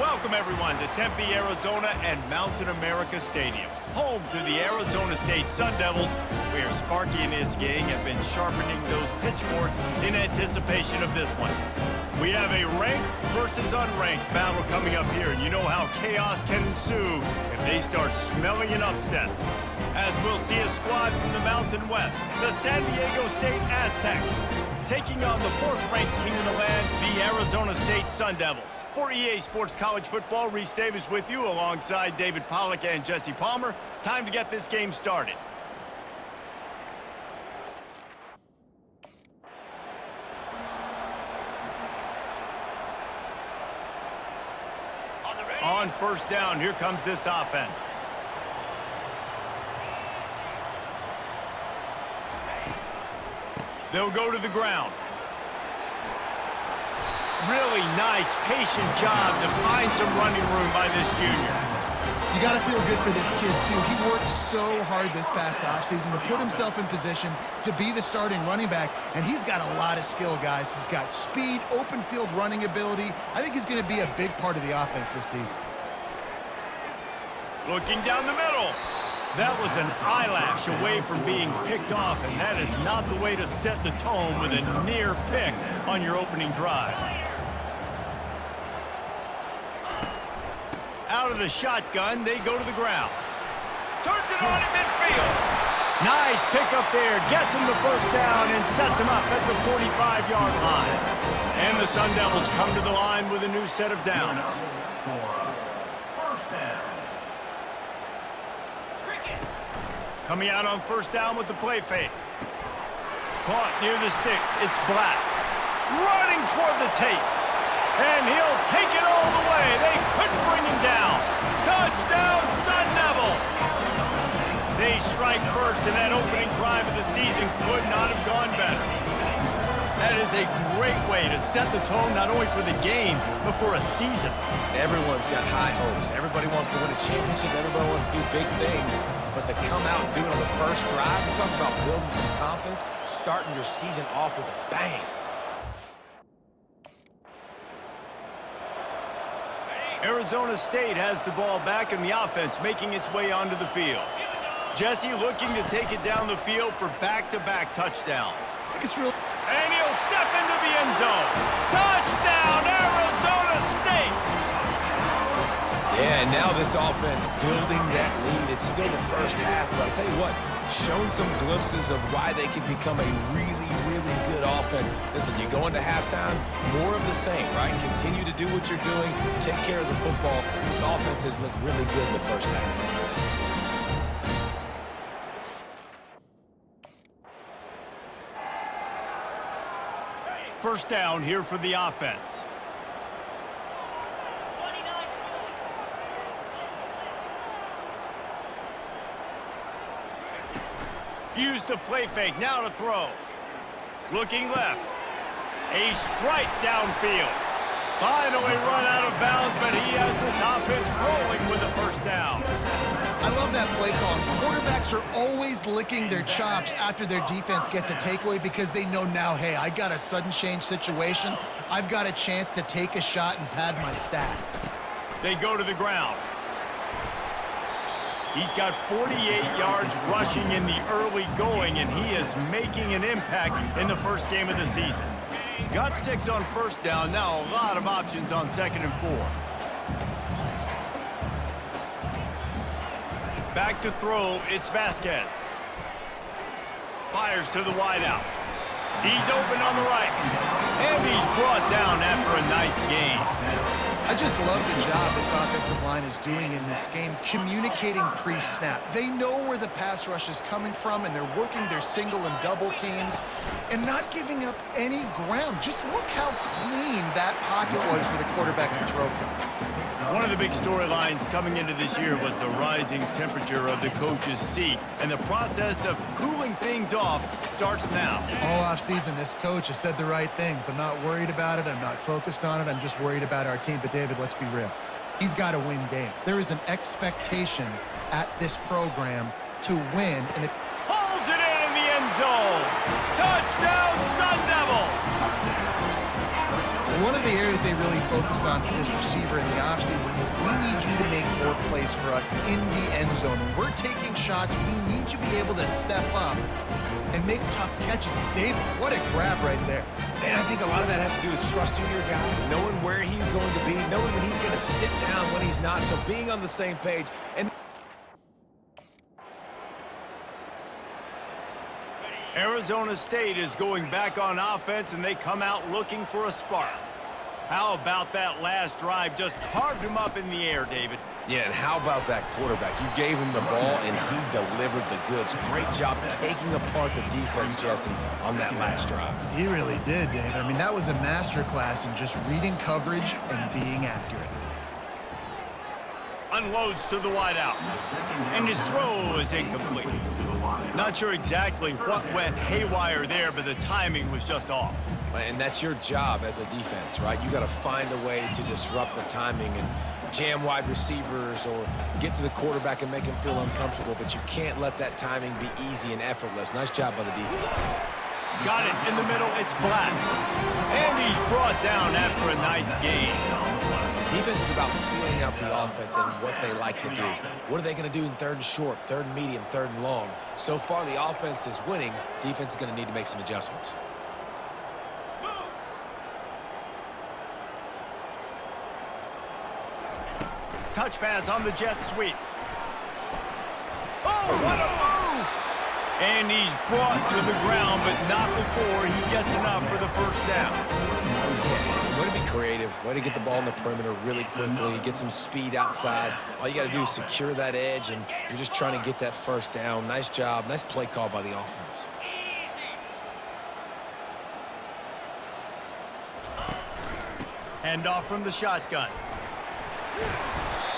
Welcome, everyone, to Tempe, Arizona and Mountain America Stadium, home to the Arizona State Sun Devils, where Sparky and his gang have been sharpening those pitchforks in anticipation of this one. We have a ranked versus unranked battle coming up here, and you know how chaos can ensue if they start smelling an upset. As we'll see a squad from the Mountain West, the San Diego State Aztecs, taking on the fourth-ranked team in the land, the Arizona State Sun Devils. For EA Sports College Football, Reese Davis with you alongside David Pollack and Jesse Palmer. Time to get this game started. On first down, here comes this offense. They'll go to the ground. Really nice, patient job to find some running room by this junior. You got to feel good for this kid, too. He worked so hard this past offseason to put himself in position to be the starting running back, and he's got a lot of skill, guys. He's got speed, open field running ability. I think he's going to be a big part of the offense this season. Looking down the middle. That was an eyelash away from being picked off, and that is not the way to set the tone with a near pick on your opening drive. Out of the shotgun, they go to the ground. Turns it on at midfield. Nice pickup there. Gets him the first down and sets him up at the 45-yard line. And the Sun Devils come to the line with a new set of downs. Coming out on first down with the play fake. Caught near the sticks. It's Black. Running toward the tape. And he'll take it all the way. They couldn't bring him down. Touchdown, Sun Devils! They strike first, and that opening drive of the season could not have gone better. That is a great way to set the tone not only for the game, but for a season. Everyone's got high hopes. Everybody wants to win a championship. Everybody wants to do big things. But to come out and do it on the first drive, you're talking about building some confidence, starting your season off with a bang. Arizona State has the ball back in the offense, making its way onto the field. Jesse looking to take it down the field for back-to-back touchdowns. I think it's real. And he'll step into the end zone. Touchdown, Arizona State! Yeah, and now this offense building that lead. It's still the first half, but I'll tell you what, shown some glimpses of why they can become a really, really good offense. Listen, you go into halftime, more of the same, right? Continue to do what you're doing, take care of the football. This offense has looked really good in the first half. First down here for the offense. Use the play fake, now to throw. Looking left. A strike downfield. Finally run out of bounds, but he has this offense rolling with a first down. I love that play call. Quarterbacks are always licking their chops after their defense gets a takeaway because they know now, hey, I got a sudden change situation. I've got a chance to take a shot and pad my stats. They go to the ground. He's got 48 yards rushing in the early going, and he is making an impact in the first game of the season. Got 6 on first down. Now a lot of options on 2nd and 4. Back to throw, it's Vasquez. Fires to the wideout. He's open on the right. And he's brought down after a nice gain. I just love the job this offensive line is doing in this game, communicating pre-snap. They know where the pass rush is coming from, and they're working their single and double teams and not giving up any ground. Just look how clean that pocket was for the quarterback to throw from. One of the big storylines coming into this year was the rising temperature of the coach's seat, and the process of cooling things off starts now. All offseason, this coach has said the right things. I'm not worried about it. I'm not focused on it. I'm just worried about our team. But, David, let's be real. He's got to win games. There is an expectation at this program to win. And it pulls it in the end zone. Touchdown, Sun Devils! One of the areas they really focused on with this receiver in the offseason was we need you to make more plays for us in the end zone. When we're taking shots, we need you to be able to step up and make tough catches. David, what a grab right there. And I think a lot of that has to do with trusting your guy, knowing where he's going to be, knowing when he's going to sit down, when he's not. So being on the same page. And Arizona State is going back on offense, and they come out looking for a spark. How about that last drive? Just carved him up in the air, David. yeah, and how about that quarterback? You gave him the ball, and he delivered the goods. Great job taking apart the defense, Jesse, on that last drive. He really did, David. I mean, that was a masterclass in just reading coverage and being accurate. Unloads to the wideout, and his throw is incomplete. Not sure exactly what went haywire there, but the timing was just off. And that's your job as a defense, right? You got to find a way to disrupt the timing and jam wide receivers or get to the quarterback and make him feel uncomfortable, but you can't let that timing be easy and effortless. Nice job by the defense. Got it in the middle, it's Black. And he's brought down after a nice gain. Defense is about feeling out the offense and what they like to do. What are they going to do in third and short, third and medium, third and long? So far, the offense is winning. Defense is going to need to make some adjustments. Touch pass on the jet sweep. Oh, what a move! And he's brought to the ground, but not before he gets enough for the first down. Way to be creative. Way to get the ball in the perimeter really quickly. Get some speed outside. All you got to do is secure that edge, and you're just trying to get that first down. Nice job. Nice play call by the offense. Hand off from the shotgun.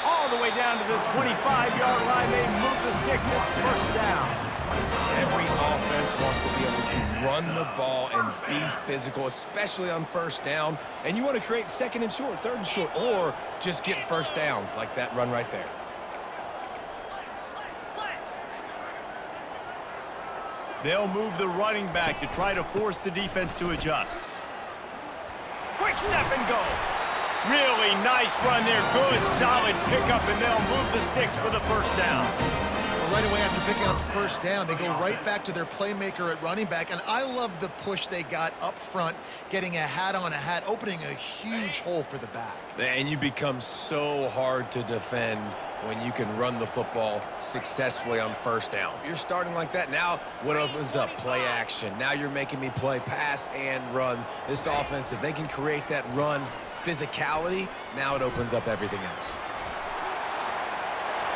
All the way down to the 25-yard line. They move the sticks. It's first down. Every offense wants to be able to run the ball and be physical, especially on first down. And you want to create second and short, third and short, or just get first downs like that run right there. They'll move the running back to try to force the defense to adjust. Quick step and go. Really nice run there. Good, solid pickup, and they'll move the sticks for the first down. Right away after picking up the first down, they go right back to their playmaker at running back, and I love the push they got up front, getting a hat on a hat, opening a huge hole for the back. And you become so hard to defend when you can run the football successfully on first down. You're starting like that. Now what opens up? Play action. Now you're making me play pass and run. This offense, if they can create that run physicality, now it opens up everything else.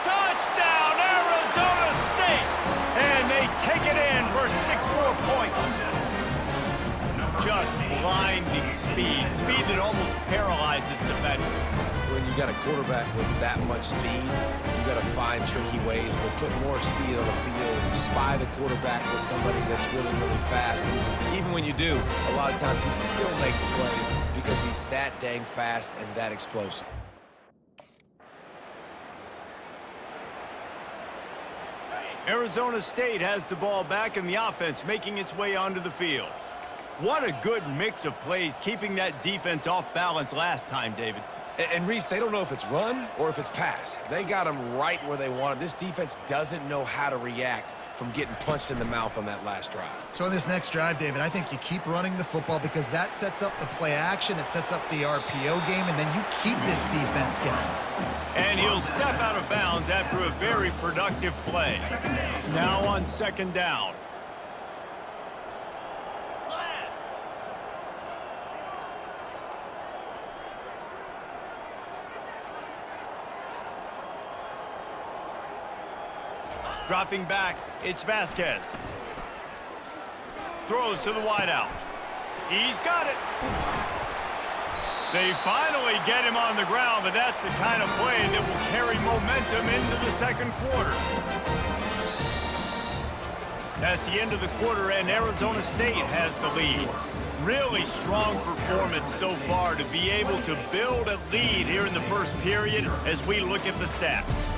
Touchdown, Arizona State! And they take it in for 6 more points. Just blinding speed. Speed that almost paralyzes defenders. When you got a quarterback with that much speed, you got to find tricky ways to put more speed on the field, spy the quarterback with somebody that's really, really fast. And even when you do, a lot of times he still makes plays because he's that dang fast and that explosive. Arizona State has the ball back and the offense making its way onto the field. What a good mix of plays, keeping that defense off balance last time, David. And Reese, they don't know if it's run or if it's pass. They got him right where they want him. This defense doesn't know how to react from getting punched in the mouth on that last drive. So in this next drive, David, I think you keep running the football because that sets up the play action, it sets up the RPO game, and then you keep this defense guessing. And he'll step out of bounds after a very productive play. Now on second down. Dropping back, it's Vasquez. Throws to the wideout. He's got it. They finally get him on the ground, but that's the kind of play that will carry momentum into the second quarter. That's the end of the quarter, and Arizona State has the lead. Really strong performance so far to be able to build a lead here in the first period as we look at the stats.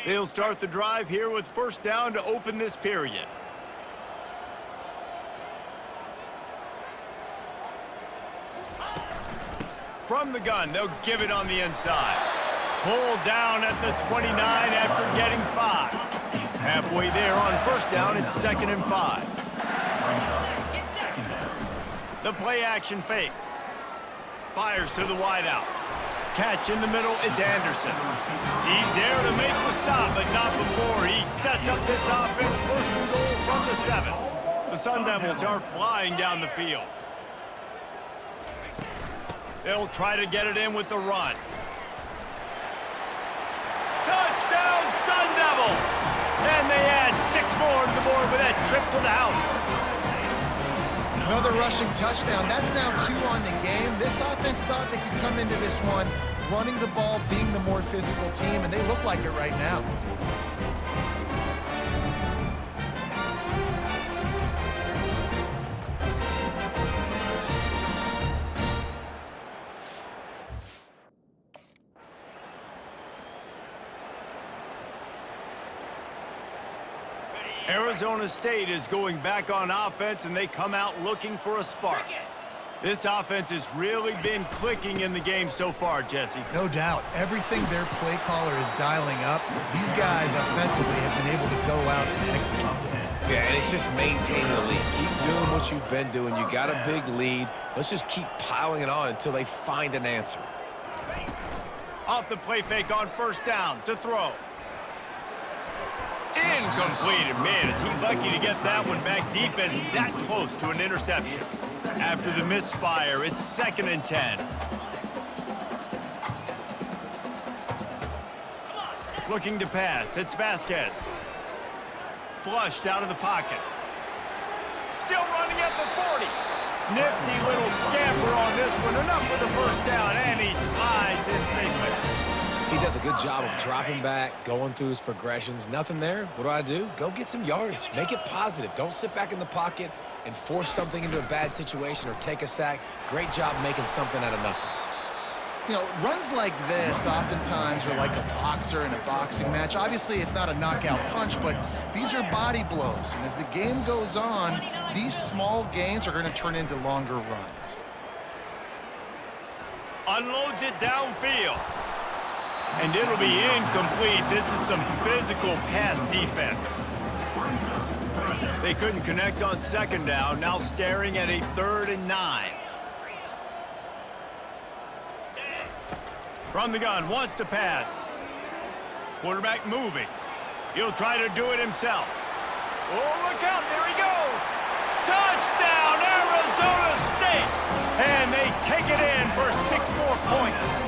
They'll start the drive here with first down to open this period. From the gun, they'll give it on the inside. Pulled down at the 29 after getting 5. Halfway there on first down, it's 2nd and 5. The play action fake. Fires to the wideout. Catch in the middle, it's Anderson. He's there to make the stop, but not before he sets up this offense. 1st and goal from the 7. The Sun Devils are flying down the field. They'll try to get it in with the run. Touchdown, Sun Devils! And they add 6 more to the board with that trip to the house. Another rushing touchdown. That's now 2 on the game. This offense thought they could come into this one running the ball, being the more physical team, and they look like it right now. Arizona State is going back on offense, and they come out looking for a spark. This offense has really been clicking in the game so far, Jesse. No doubt. Everything their play caller is dialing up, these guys offensively have been able to go out and execute. Yeah, and it's just maintaining the lead. Keep doing what you've been doing. You got a big lead. Let's just keep piling it on until they find an answer. Off the play fake on first down to throw. Incomplete. And man, is he lucky to get that one back. Defense that close to an interception. After the misfire, it's 2nd and 10. Looking to pass, it's Vasquez. Flushed out of the pocket. Still running at the 40. Nifty little scamper on this one. Enough for the first down, and he slides in safely. He does a good job of dropping back, going through his progressions. Nothing there. What do? Go get some yardage. Make it positive. Don't sit back in the pocket and force something into a bad situation or take a sack. Great job making something out of nothing. You know, runs like this oftentimes are like a boxer in a boxing match. Obviously, it's not a knockout punch, but these are body blows. And as the game goes on, these small gains are going to turn into longer runs. Unloads it downfield. And it'll be incomplete. This is some physical pass defense. They couldn't connect on 2nd down. Now staring at a 3rd and 9. From the gun, wants to pass. Quarterback moving. He'll try to do it himself. Oh, look out, there he goes. Touchdown, Arizona State. And they take it in for 6 more points.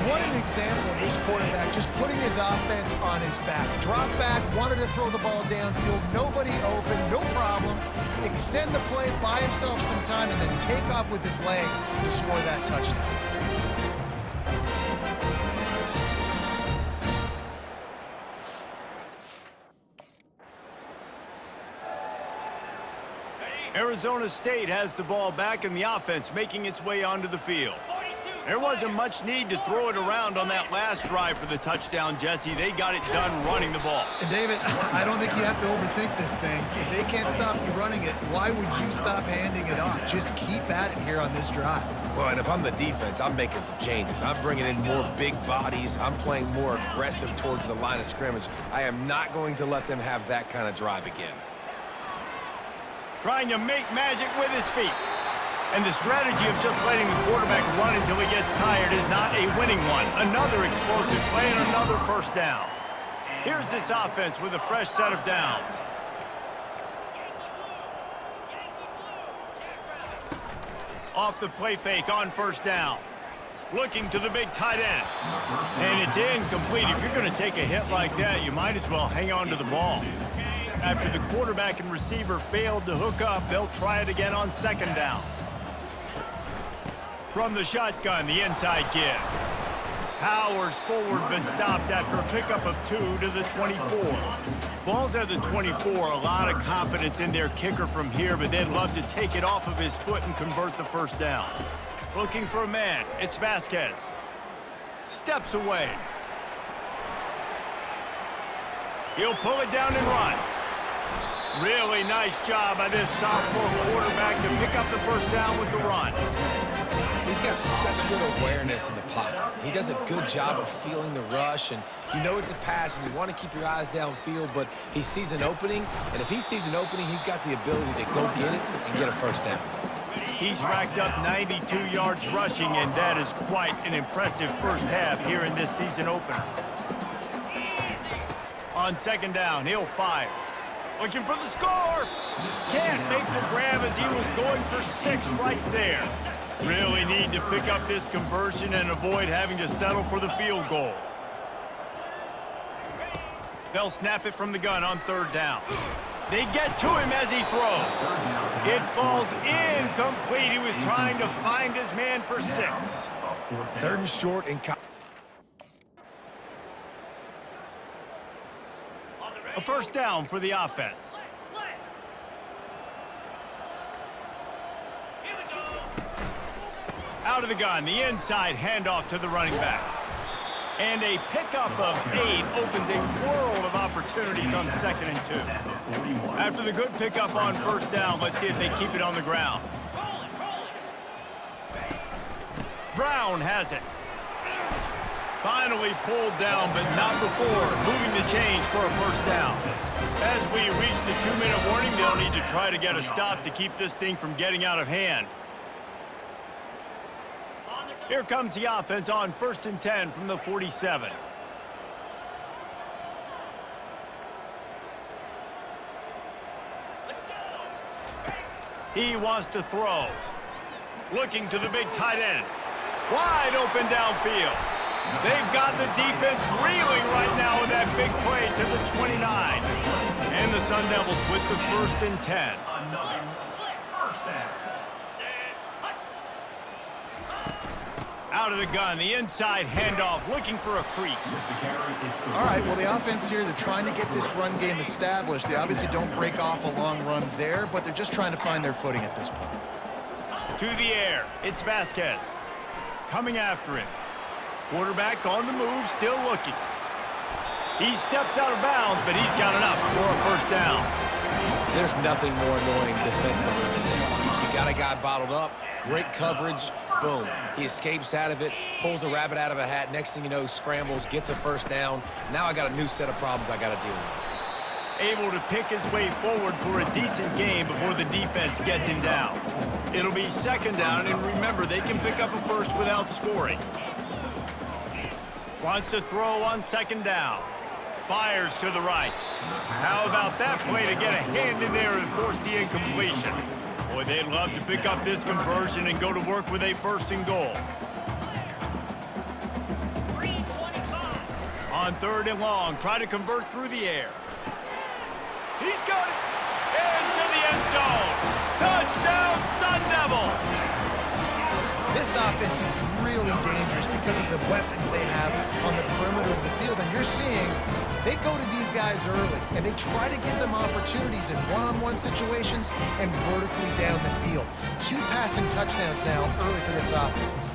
What an example of this quarterback just putting his offense on his back. Drop back, wanted to throw the ball downfield, nobody open, no problem. Extend the play, buy himself some time, and then take off with his legs to score that touchdown. Arizona State has the ball back in the offense, making its way onto the field. There wasn't much need to throw it around on that last drive for the touchdown, Jesse. They got it done running the ball. And David, I don't think you have to overthink this thing. If they can't stop you running it, why would you stop handing it off? Just keep at it here on this drive. Well, and if I'm the defense, I'm making some changes. I'm bringing in more big bodies. I'm playing more aggressive towards the line of scrimmage. I am not going to let them have that kind of drive again. Trying to make magic with his feet. And the strategy of just letting the quarterback run until he gets tired is not a winning one. Another explosive play and another first down. Here's this offense with a fresh set of downs. Off the play fake on first down. Looking to the big tight end. And it's incomplete. If you're going to take a hit like that, you might as well hang on to the ball. After the quarterback and receiver failed to hook up, they'll try it again on 2nd down. From the shotgun, the inside give. Powers forward, but stopped after a pickup of 2 to the 24. Ball's at the 24, a lot of confidence in their kicker from here, but they'd love to take it off of his foot and convert the first down. Looking for a man, it's Vasquez. Steps away. He'll pull it down and run. Really nice job by this sophomore quarterback to pick up the first down with the run. He's got such good awareness in the pocket. He does a good job of feeling the rush, and you know it's a pass, and you want to keep your eyes downfield, but he sees an opening, and if he sees an opening, he's got the ability to go get it and get a first down. He's racked up 92 yards rushing, and that is quite an impressive first half here in this season opener. On second down, he'll fire. Looking for the score. Can't make the grab as he was going for 6 right there. Really need to pick up this conversion and avoid having to settle for the field goal. They'll snap it from the gun on third down. They get to him as he throws. It falls incomplete. He was trying to find his man for 6. Third and short and a first down for the offense. Out of the gun, the inside handoff to the running back. And a pickup of 8 opens a world of opportunities on 2nd and 2. After the good pickup on first down, let's see if they keep it on the ground. Brown has it. Finally pulled down, but not before moving the chains for a first down. As we reach the 2-minute warning, they'll need to try to get a stop to keep this thing from getting out of hand. Here comes the offense on 1st and 10 from the 47. He wants to throw. Looking to the big tight end. Wide open downfield. They've got the defense reeling right now with that big play to the 29. And the Sun Devils with the 1st and 10. Out of the gun, the inside handoff, looking for a crease. All right, well, the offense here, they're trying to get this run game established. They obviously don't break off a long run there, but they're just trying to find their footing at this point. To the air, it's Vasquez. Coming after him. Quarterback on the move, still looking. He steps out of bounds, but he's got enough for a first down. There's nothing more annoying defensively than this. You got a guy bottled up, great coverage, boom. He escapes out of it, pulls a rabbit out of a hat. Next thing you know, scrambles, gets a first down. Now I got a new set of problems I got to deal with. Able to pick his way forward for a decent game before the defense gets him down. It'll be 2nd down, and remember, they can pick up a first without scoring. Wants to throw on 2nd down. Fires to the right. How about that play to get a hand in there and force the incompletion? Boy, they'd love to pick up this conversion and go to work with a 1st and goal. On 3rd and long, try to convert through the air. He's got it into the end zone. Touchdown, Sun Devils! This offense is really dangerous because of the weapons they have on the perimeter of the field. And you're seeing they go to these guys early, and they try to give them opportunities in one-on-one situations and vertically down the field. 2 passing touchdowns now early for this offense.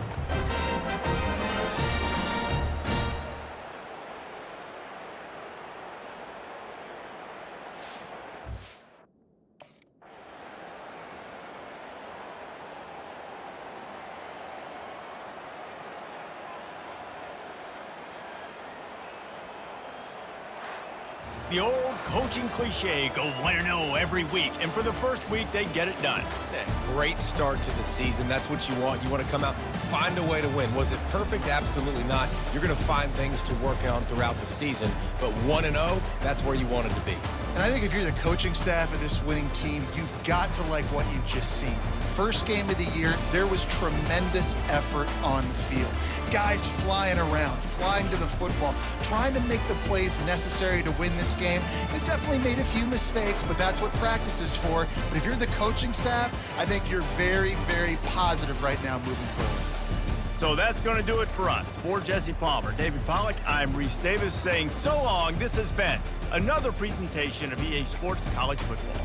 The old coaching cliche, go 1-0 every week, and for the first week, they get it done. Great start to the season. That's what you want. You want to come out, find a way to win. Was it perfect? Absolutely not. You're going to find things to work on throughout the season, but 1-0, that's where you wanted to be. And I think if you're the coaching staff of this winning team, you've got to like what you've just seen. First game of the year, there was tremendous effort on the field. Guys flying around, flying to the football, trying to make the plays necessary to win this game. They definitely made a few mistakes, but that's what practice is for. But if you're the coaching staff, I think you're very, very positive right now moving forward. So that's going to do it for us. For Jesse Palmer, David Pollack, I'm Reese Davis saying so long. This has been another presentation of EA Sports College Football.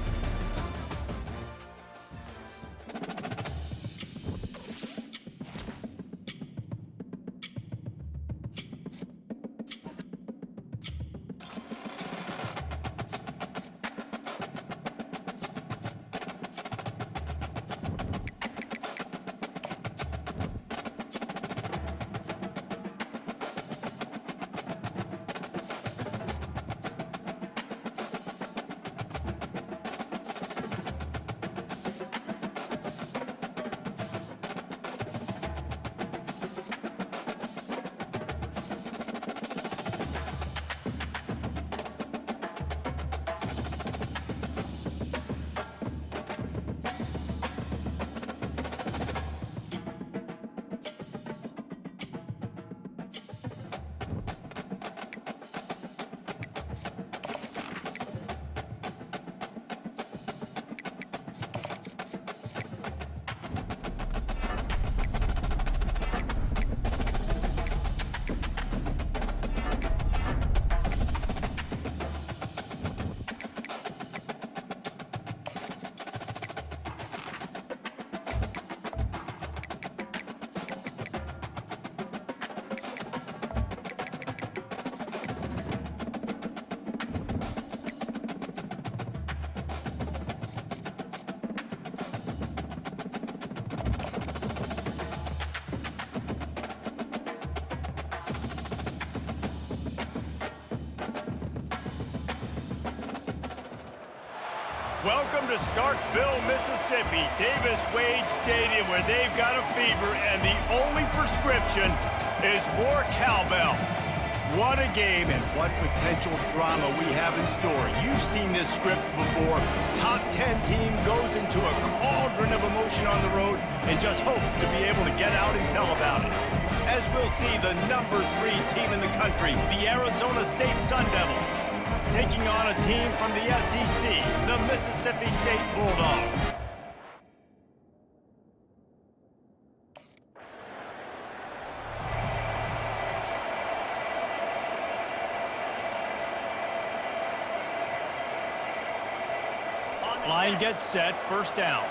Welcome to Starkville, Mississippi, Davis-Wade Stadium, where they've got a fever, and the only prescription is more cowbell. What a game and what potential drama we have in store. You've seen this script before. Top 10 team goes into a cauldron of emotion on the road and just hopes to be able to get out and tell about it. As we'll see the number 3 team in the country, the Arizona State Sun Devils, taking on a team from the SEC, the Mississippi State Bulldogs. Line gets set, first down.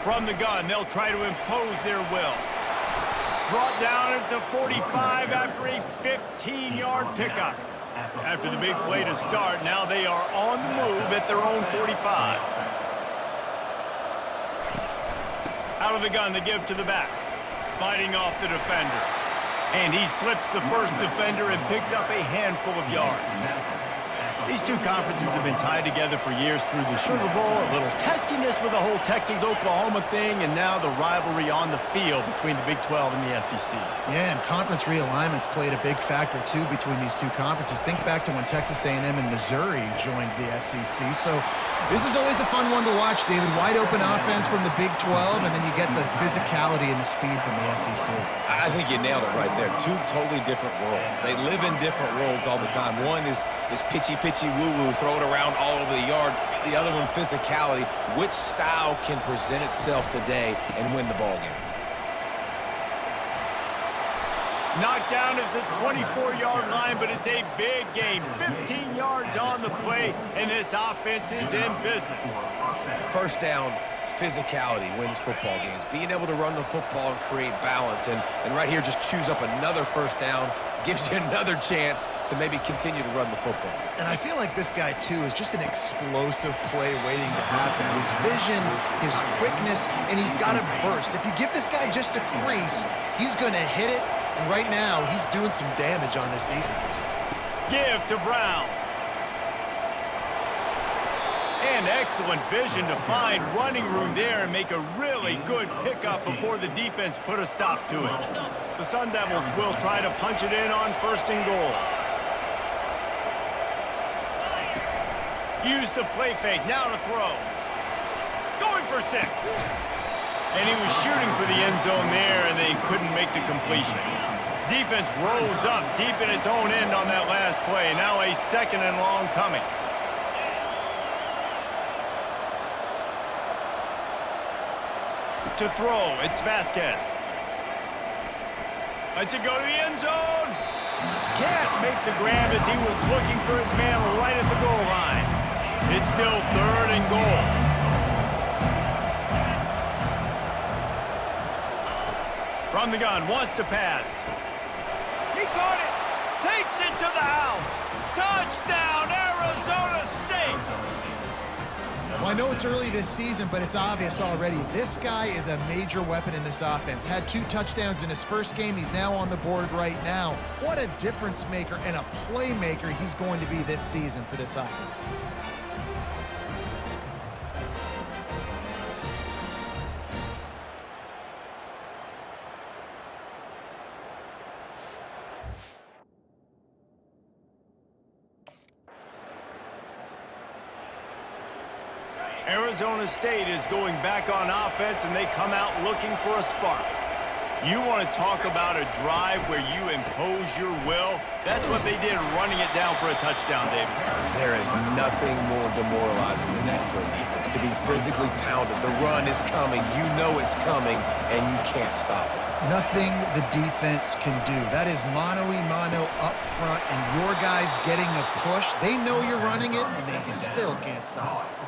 From the gun, they'll try to impose their will. Brought down at the 45 after a 15-yard pickup. After the big play to start, now they are on the move at their own 45. Out of the gun, they give to the back. Fighting off the defender. And he slips the first defender and picks up a handful of yards. These two conferences have been tied together for years through the Sugar Bowl, a little testiness with the whole Texas-Oklahoma thing, and now the rivalry on the field between the Big 12 and the SEC. Yeah, and conference realignments played a big factor, too, between these two conferences. Think back to when Texas A&M and Missouri joined the SEC. So this is always a fun one to watch, David. Wide-open offense from the Big 12, and then you get the physicality and the speed from the SEC. I think you nailed it right there. Two totally different worlds. They live in different worlds all the time. One is pitchy woo-woo, throw it around all over the yard. The other one, physicality. Which style can present itself today and win the ball game? Knocked down at the 24-yard line, but it's a big game. 15 yards on the play, and this offense is in business. First down, physicality wins football games. Being able to run the football and create balance. And right here, just choose up another first down. Gives you another chance to maybe continue to run the football. And I feel like this guy, too, is just an explosive play waiting to happen. His vision, his quickness, and he's got a burst. If you give this guy just a crease, he's going to hit it. And right now, he's doing some damage on this defense. Give to Brown. And excellent vision to find running room there and make a really good pickup before the defense put a stop to it. The Sun Devils will try to punch it in on first and goal. Use the play fake, now to throw. Going for 6. And he was shooting for the end zone there, and they couldn't make the completion. Defense rose up deep in its own end on that last play. Now a second and long coming. To throw, it's Vasquez. Lets it go to the end zone. Can't make the grab as he was looking for his man right at the goal line. It's still third and goal. From the gun, wants to pass. He caught it. Takes it to the house. Touchdown, Arizona State. Well, I know it's early this season, but it's obvious already. This guy is a major weapon in this offense. Had 2 touchdowns in his first game. He's now on the board right now. What a difference maker and a playmaker he's going to be this season for this offense. Arizona State is going back on offense, and they come out looking for a spark. You want to talk about a drive where you impose your will? That's what they did, running it down for a touchdown, David. There is nothing more demoralizing than that for a defense. To be physically pounded. The run is coming. You know it's coming, and you can't stop it. Nothing the defense can do. That is mano-a-mano up front, and your guys getting a push. They know you're running it, and they still can't stop it.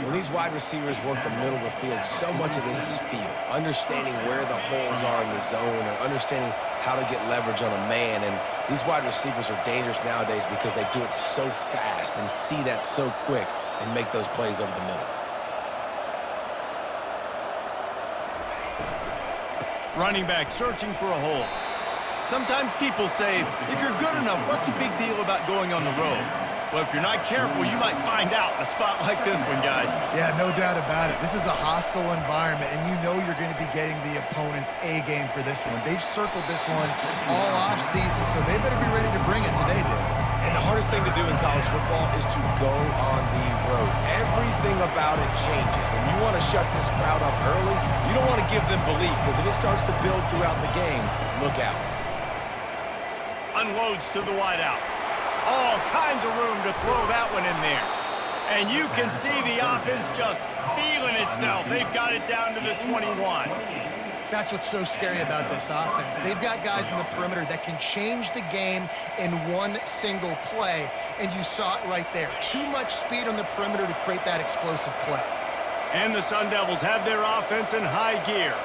When these wide receivers work the middle of the field, so much of this is feel. Understanding where the holes are in the zone, or understanding how to get leverage on a man. And these wide receivers are dangerous nowadays because they do it so fast and see that so quick and make those plays over the middle. Running back searching for a hole. Sometimes people say, if you're good enough, what's the big deal about going on the road? Well, if you're not careful, you might find out in a spot like this one, guys. Yeah, no doubt about it. This is a hostile environment, and you know you're going to be getting the opponent's A game for this one. They've circled this one all off-season, so they better be ready to bring it today, Dave. And the hardest thing to do in college football is to go on the road. Everything about it changes, and you want to shut this crowd up early. You don't want to give them belief, because if it starts to build throughout the game, look out. Unloads to the wideout. All kinds of room to throw that one in there. And you can see the offense just feeling itself. They've got it down to the 21. That's what's so scary about this offense. They've got guys in the perimeter that can change the game in one single play, and you saw it right there. Too much speed on the perimeter to create that explosive play. And the Sun Devils have their offense in high gear.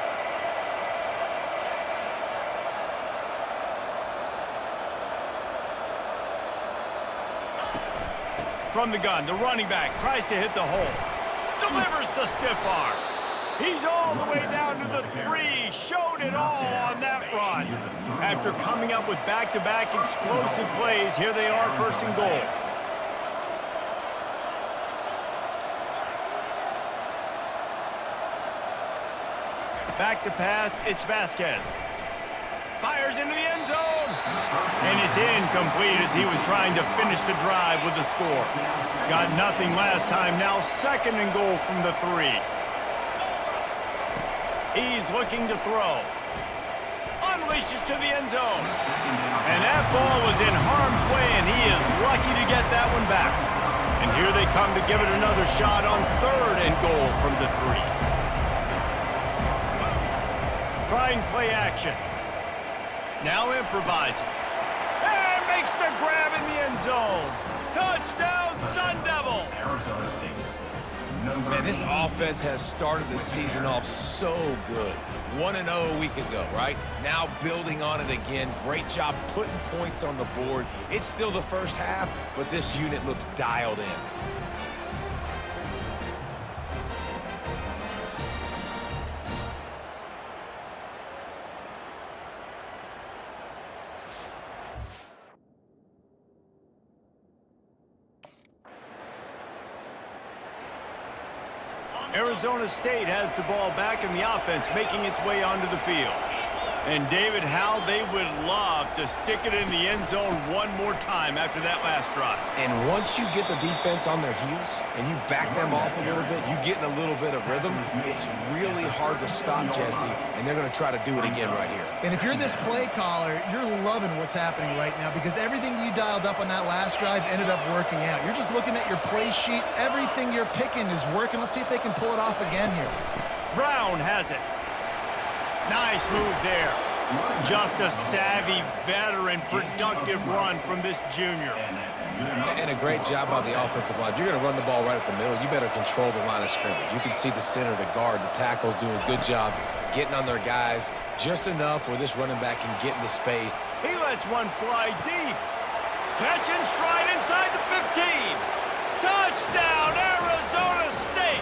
From the gun, the running back tries to hit the hole. Delivers the stiff arm. He's all the way down to the 3. Showed it all on that run. After coming up with back-to-back explosive plays, here they are, first and goal. Back to pass, it's Vasquez. Fires into the end zone. And it's incomplete as he was trying to finish the drive with the score. Got nothing last time, now second and goal from the 3. He's looking to throw. Unleashes to the end zone. And that ball was in harm's way, and he is lucky to get that one back. And here they come to give it another shot on third and goal from the 3. Trying play action. Now improvising. And makes the grab in the end zone. Touchdown, Sun Devils! Man, this offense has started the season off so good. 1-0 a week ago, right? Now building on it again. Great job putting points on the board. It's still the first half, but this unit looks dialed in. Arizona State has the ball back in the offense, making its way onto the field. And David, how they would love to stick it in the end zone one more time after that last drive. And once you get the defense on their heels and you back them off a little bit, you get in a little bit of rhythm, it's really hard to stop, Jesse, and they're going to try to do it again right here. And if you're this play caller, you're loving what's happening right now because everything you dialed up on that last drive ended up working out. You're just looking at your play sheet. Everything you're picking is working. Let's see if they can pull it off again here. Brown has it. Nice move there. Just a savvy, veteran, productive run from this junior. And a great job by the offensive line. If you're going to run the ball right at the middle, you better control the line of scrimmage. You can see the center, the guard, the tackles doing a good job getting on their guys just enough where this running back can get into space. He lets one fly deep. Catch and stride inside the 15. Touchdown, Arizona State.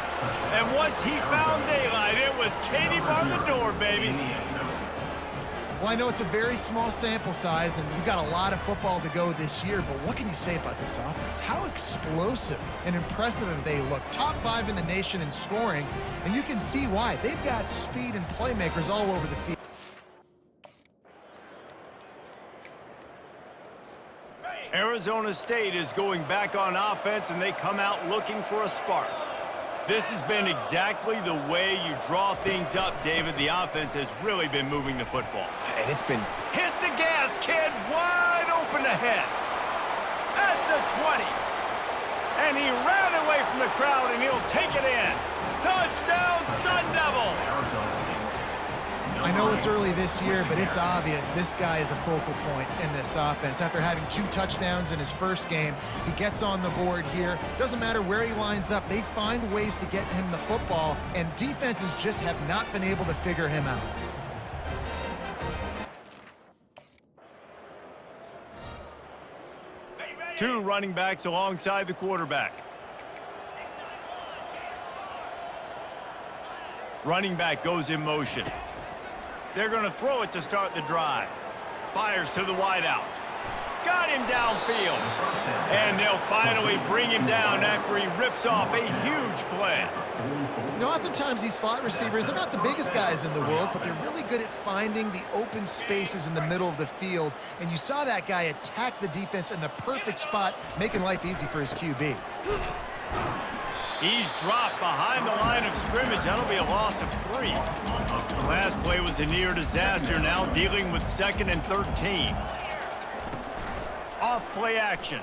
And once he found daylight, it was Katie bar the door, baby. Well, I know it's a very small sample size, and we've got a lot of football to go this year, but what can you say about this offense? How explosive and impressive have they looked? Top 5 in the nation in scoring, and you can see why. They've got speed and playmakers all over the field. Arizona State is going back on offense, and they come out looking for a spark. This has been exactly the way you draw things up, David. The offense has really been moving the football. And it's been... Hit the gas, kid! Wide open ahead. At the 20. And he ran away from the crowd, and he'll take it in. Touchdown, Sun Devils! I know it's early this year, but it's obvious this guy is a focal point in this offense. After having 2 touchdowns in his first game, he gets on the board here. Doesn't matter where he lines up, they find ways to get him the football, and defenses just have not been able to figure him out. Two running backs alongside the quarterback. Running back goes in motion. They're going to throw it to start the drive. Fires to the wideout. got him downfield. And they'll finally bring him down after he rips off a huge play. You know, oftentimes these slot receivers, they're not the biggest guys in the world, but they're really good at finding the open spaces in the middle of the field. And you saw that guy attack the defense in the perfect spot, making life easy for his QB. He's dropped behind the line of scrimmage. That'll be a loss of 3. The last play was a near disaster, now dealing with 2nd and 13. Off play action.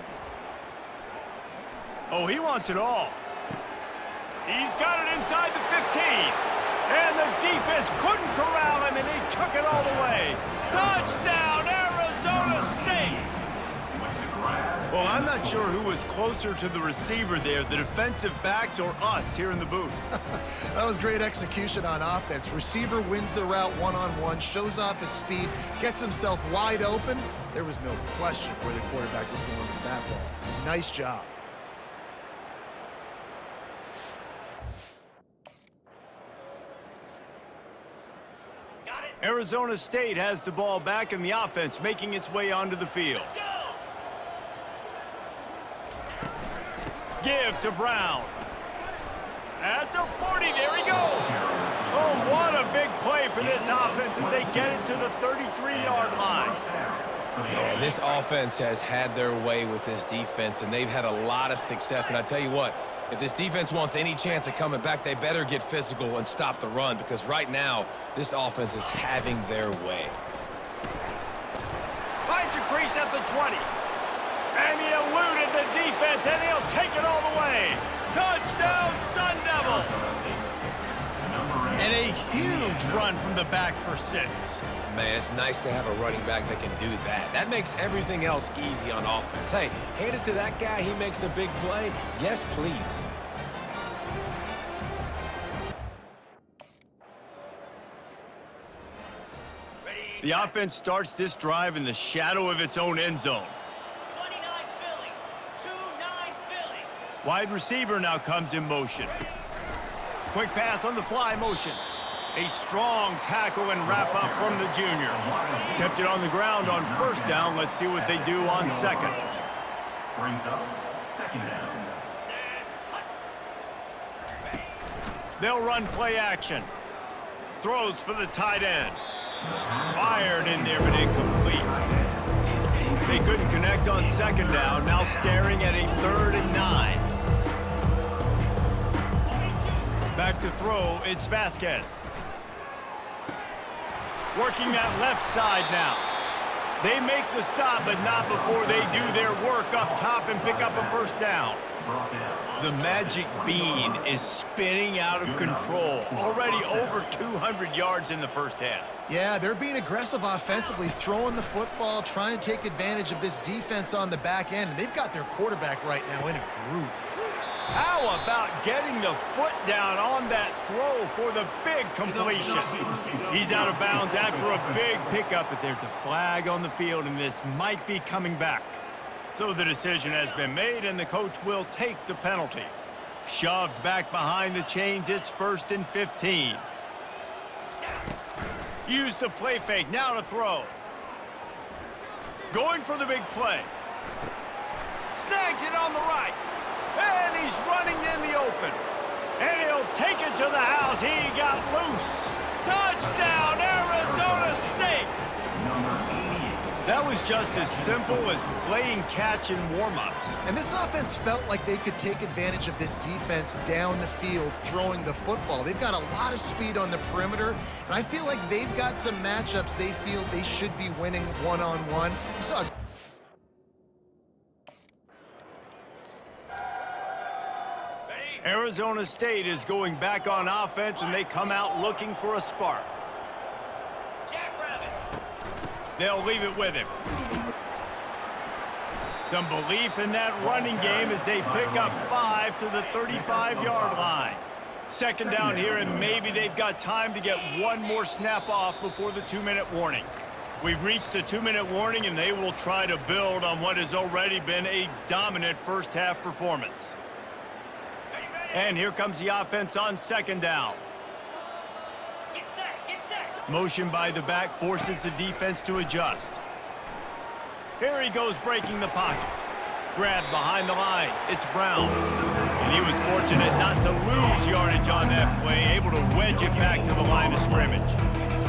Oh, he wants it all. He's got it inside the 15. And the defense couldn't corral him, and he took it all the way. Touchdown, Arizona State! Well, I'm not sure who was closer to the receiver there, the defensive backs or us here in the booth. That was great execution on offense. Receiver wins the route one-on-one, shows off his speed, gets himself wide open. There was no question where the quarterback was going with that ball. Nice job. Arizona State has the ball back in the offense, making its way onto the field. Give to Brown. At the 40, there he goes. Oh, what a big play for this offense as they get it to the 33-yard line. Yeah, this offense has had their way with this defense, and they've had a lot of success. And I tell you what, if this defense wants any chance of coming back, they better get physical and stop the run, because right now, this offense is having their way. Finds a crease at the 20. And he eluded the defense, and he'll take it all the way. Touchdown, Sun Devils! And a huge run from the back for 6. Man, it's nice to have a running back that can do that. That makes everything else easy on offense. Hey, hand it to that guy, he makes a big play. Yes, please. The offense starts this drive in the shadow of its own end zone. 29 Philly, 2-9 Philly. Wide receiver now comes in motion. Quick pass on the fly motion. A strong tackle and wrap up from the junior. Kept it on the ground on 1st down. Let's see what they do on 2nd. Brings up 2nd down. They'll run play action. Throws for the tight end. Fired in there, but incomplete. They couldn't connect on 2nd down. Now staring at a 3rd and 9. Back to throw, it's Vasquez. Working that left side now. They make the stop, but not before they do their work up top and pick up a 1st down. The magic bean is spinning out of control. Already over 200 yards in the 1st half. Yeah, they're being aggressive offensively, throwing the football, trying to take advantage of this defense on the back end. And they've got their quarterback right now in a groove. How about getting the foot down on that throw for the big completion? He's out of bounds after a big pickup, but there's a flag on the field, and this might be coming back. So the decision has been made, and the coach will take the penalty. Shoves back behind the chains. It's 1st and 15. Use the play fake. Now to throw. Going for the big play. Snags it on the right. And he's running in the open. And he'll take it to the house. He got loose. Touchdown, Arizona State. That was just as simple as playing catch in warm-ups. And this offense felt like they could take advantage of this defense down the field throwing the football. They've got a lot of speed on the perimeter, and I feel like they've got some matchups they feel they should be winning one-on-one. You saw Arizona State is going back on offense, and they come out looking for a spark. They'll leave it with him. Some belief in that running game as they pick up 5 to the 35-yard line. 2nd down here, and maybe they've got time to get one more snap off before the 2-minute warning. We've reached the 2-minute warning, and they will try to build on what has already been a dominant 1st half performance. And here comes the offense on 2nd down. Get set, get set. Motion by the back forces the defense to adjust. Here he goes breaking the pocket. Grabbed behind the line. It's Brown. And he was fortunate not to lose yardage on that play, able to wedge it back to the line of scrimmage.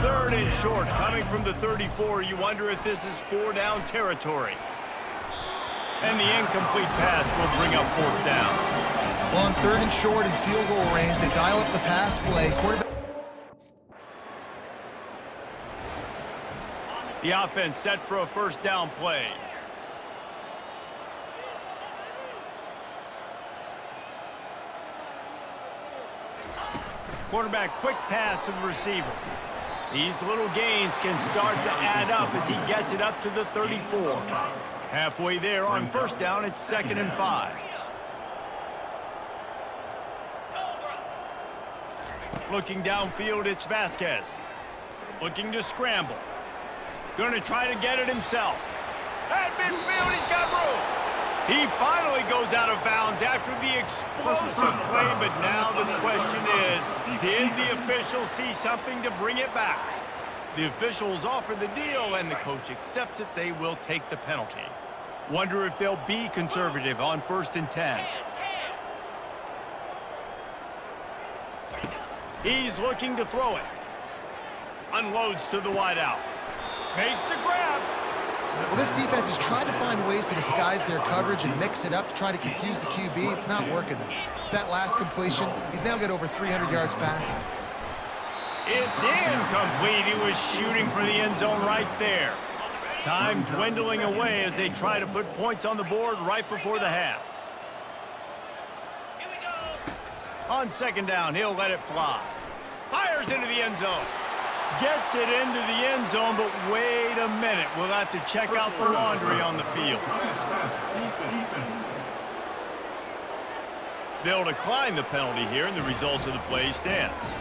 3rd and short, coming from the 34. You wonder if this is 4-down territory. And the incomplete pass will bring up 4th down. Well, on 3rd and short and field goal range, they dial up the pass play. Quarterback. The offense set for a 1st down play. Quarterback quick pass to the receiver. These little gains can start to add up as he gets it up to the 34. Halfway there on 1st down, it's 2nd and 5. Looking downfield, it's Vasquez. Looking to scramble. Going to try to get it himself. At midfield, he's got room. He finally goes out of bounds after the explosive play, but now the question is, did the official see something to bring it back? The officials offer the deal, and the coach accepts it. They will take the penalty. Wonder if they'll be conservative on 1st and 10. He's looking to throw it. Unloads to the wideout. Makes the grab. Well, this defense has tried to find ways to disguise their coverage and mix it up to try to confuse the QB. It's not working. That last completion, he's now got over 300 yards passing. It's incomplete. He was shooting for the end zone right there. Time dwindling away as they try to put points on the board right before the half. Here we go. On 2nd down, he'll let it fly. Fires into the end zone. Gets it into the end zone, but wait a minute. We'll have to check out the laundry on the field. They'll decline the penalty here, and the result of the play stands.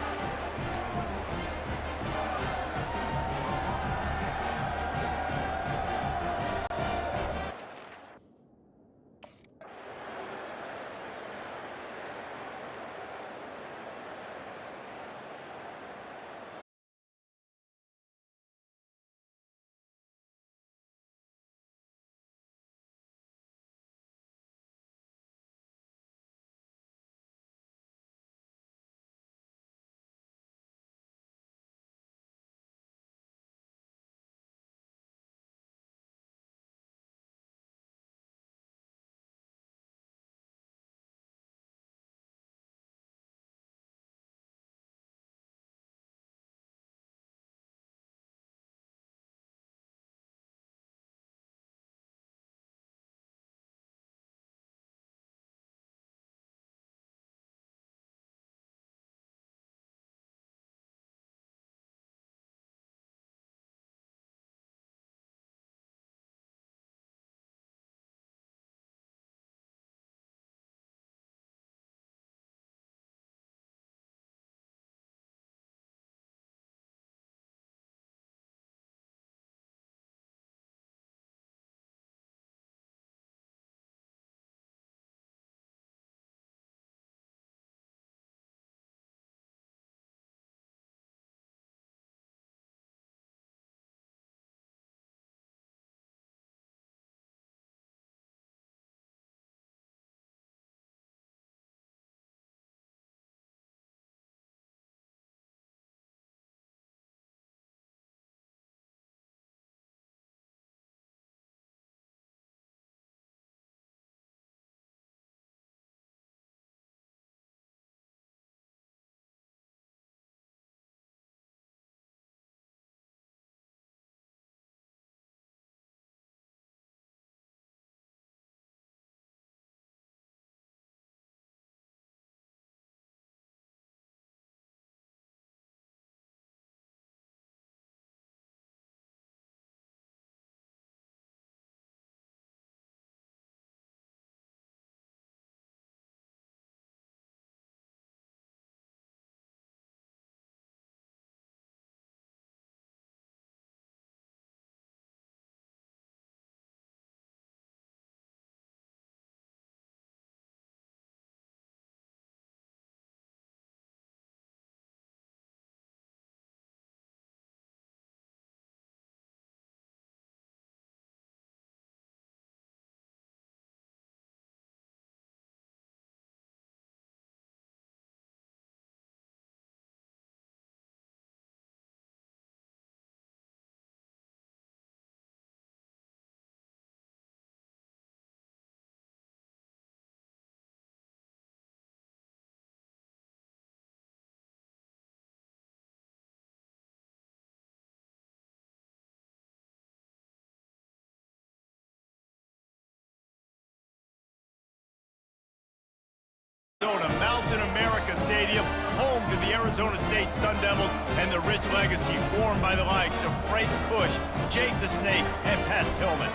Arizona State Sun Devils and the rich legacy formed by the likes of Frank Kush, Jake the Snake, and Pat Tillman.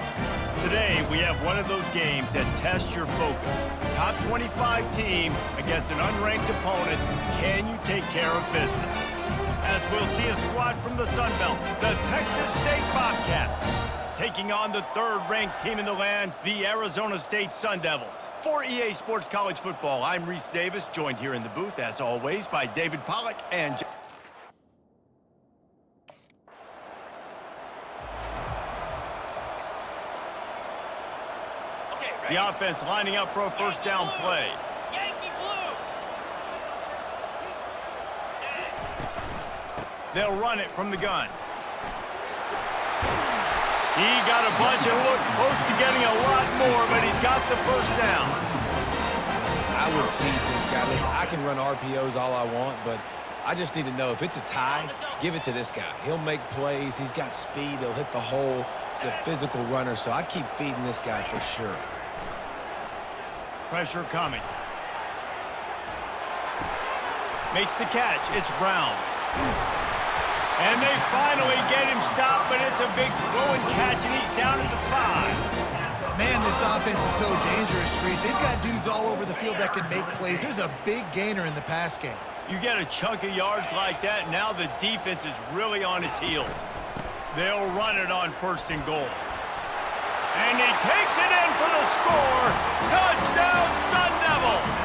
Today, we have one of those games that tests your focus. Top 25 team against an unranked opponent. Can you take care of business? As we'll see a squad from the Sun Belt, the Texas State Bobcats, taking on the third-ranked team in the land, the Arizona State Sun Devils. For EA Sports College Football, I'm Reese Davis, joined here in the booth, as always, by David Pollack and... The offense lining up for a first down play. Yankee blue. They'll run it from the gun. He got a bunch and looked close to getting a lot more, but he's got the first down. I would feed this guy. Listen, I can run RPOs all I want, but I just need to know if it's a tie, give it to this guy. He'll make plays. He's got speed. He'll hit the hole. He's a physical runner, so I keep feeding this guy for sure. Pressure coming. Makes the catch. It's Brown. And they finally get him stopped, but it's a big throwing catch, and he's down at the 5. Man, this offense is so dangerous, Reese. They've got dudes all over the field that can make plays. There's a big gainer in the pass game. You get a chunk of yards like that, now the defense is really on its heels. They'll run it on first and goal. And he takes it in for the score. Touchdown, Sun Devils!